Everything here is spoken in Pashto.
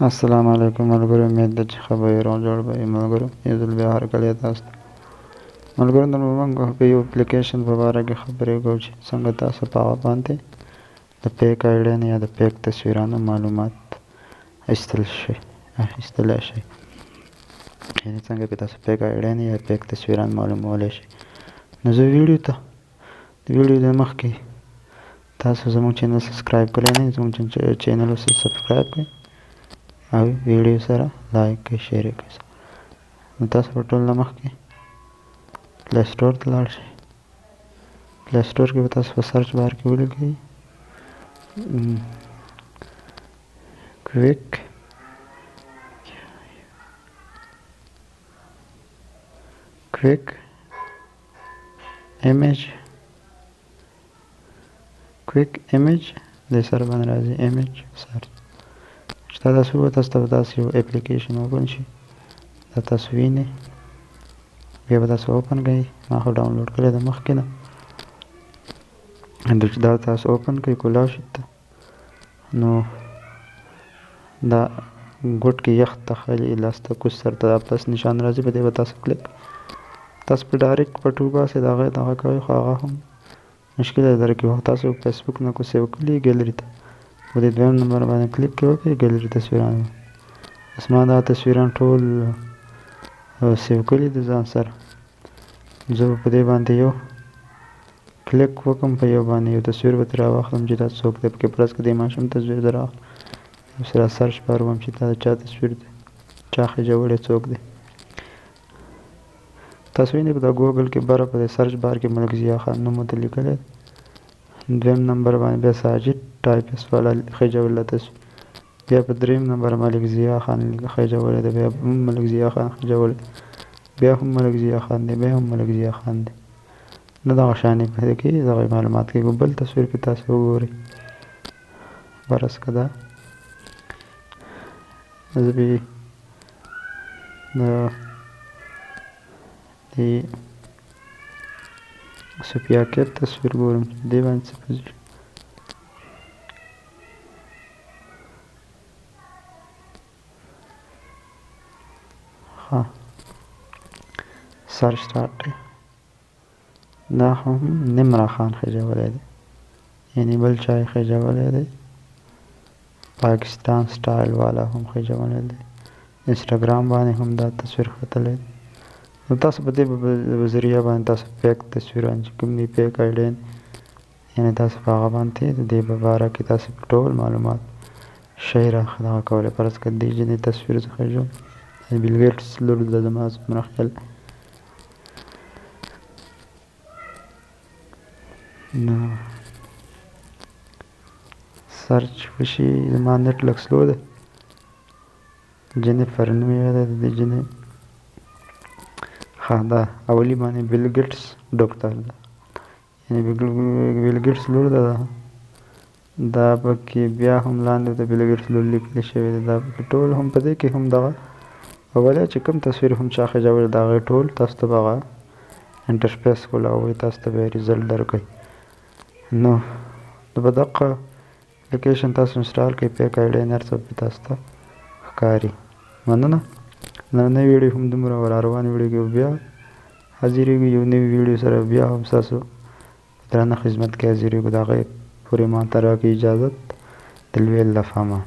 السلام علیکم ملګرو، امید ده چې ښه به یې روغ جوړ به یې ملګرو. یو ځل بیا هرکلی تاسو ته ملګرو. نن به موږ په یو اپلیکیشن په باره کې خبرې کوو چې څنګه تاسو په هغه باندې د پیک آیډین یا د پیک تصویرانو معلومات اخیستلی شئ. یعنې څنګه پې تاسو پیک آیډین یا پیک تصویران معلومولی شئ. نو زه د ویډیو د مخکې تاسو زموږ چینل سبسکرایب کړی نه یې، زموږ چینل اوس سبسکرایب کړئ او ویډیو سره لایک کړئ، شیر کړئ. نو تاسو په ټول نه مخکې پلی سټور ته لاړ شئ. پلی سټور کې به تاسو په سرچ بار کې ولیکئ کویک ایمیج د سر باندې راځي ایمیج سرچ. چې دا داسې ووت تاسو ته به داسې یو اپلیکیشن اوپن شي، دا تاسو وینئ. بیا به تاسو اوپن کړئ. ما خو ډاونلوډ کړی د مخکې نه. چې دا تاسو اوپن کړئ کولاو شي ته، نو دا ګوټ کې یخ ته خالي لاس ته کوز سر ته دا پلس نشان راځي، په دې به تاسو کلیک تاسو په ډایرکټ په ټو باسئ. د هغې دغه کوئ، خو هغه هم مشکل دی در کې. تاسو فیسبوک نه کو سیو کړي ګیلري ته، په دې دویم نمبر باندې کلیک وکړئ، ګیلري تصویران. بس ما دا تصویران ټول سیو کړي د ځان سره. زه به په دې باندې یو کلیک وکړم، په یو باندې یو تصویر به ترې راواخلم چې دا څوک دی. پکې پلس کې د ماشوم تصویر زه راواخلم، سره سرچ بار ووایم چې دا د چا تصویر دی، چا خېجولی، څوک دی. تاسو وینئ په دا ګوګل کې بره په دې سرچ بار کې ملک ضیا خان نوم ورته لیکلی. دویم نمبر باندې بیا ساجد ټایپس والا خېجولی تصویر. بیا په دریم نمبر ملک ضیا خان خېجولی دی، بیا هم ملک ضیا خان خېجولی، بیا هم ملک ضیا خان دی، بیا هم ملک ضیا خان دی. نو دغه شانې په دې کې دغه معلومات کې بل تصویر پې تاسو وګورئ. برس که دا زه بې د سوفیا کیپ تصویر ګورم چې دې باندې څه پوزیشن. ښه سرچ سټارټ دی. دا هم نمره خان خېجولی دی، یعنې بل چا یې خېجولی دی. پاکستان سټایل والا هم خېجولی دی. انسټاګرام باندې هم دا تصویر ختلی دی. نو تاسو په دې ذریعه باندې تاسو پیک تصویران چې کوم دي، پیک آیډین، یعنې تاسو په هغه باندې د دې په باره کې تاسو ټول معلومات شی دغه کولی. فرض کړه دې جنې تصویر زه خېژوم، بیل ګیټس لور ده زما څومره خیال. نو سرچ وشي. زما نټ لږ سلو دی. جنیفر نوم یې دی د دې جنې. ښه دا اولی باندې بیل ګیټس ډاکټر ده، یعنې بیل ګیټس لور ده. دا پکې بیا هم لاندې د بیل ګیټس لور لیکلی شوی دی. دا پکې ټول هم په دې کې هم دغه اولی چې کوم تصویر هم چا خېجولی د هغې ټول تاسو ته به هغه انټرسپیس کولاوئ، تاسو ته به یې ریزلټ درکوي. نو په دغه اپلیکیشن تاسو انسټال کړئ، پیک آیډین هر څه به تاسو ته ښکاري. مننه. نننۍ ویډیو هم دومره را روانې ویډیو کې بیا حاضرېږو، یو نوي ویډیو سره بیا هم ستاسو په درانه خدمت کې حاضرېږو. د هغې پورې ما ته راکړئ اجازت. د لوی الله په امان.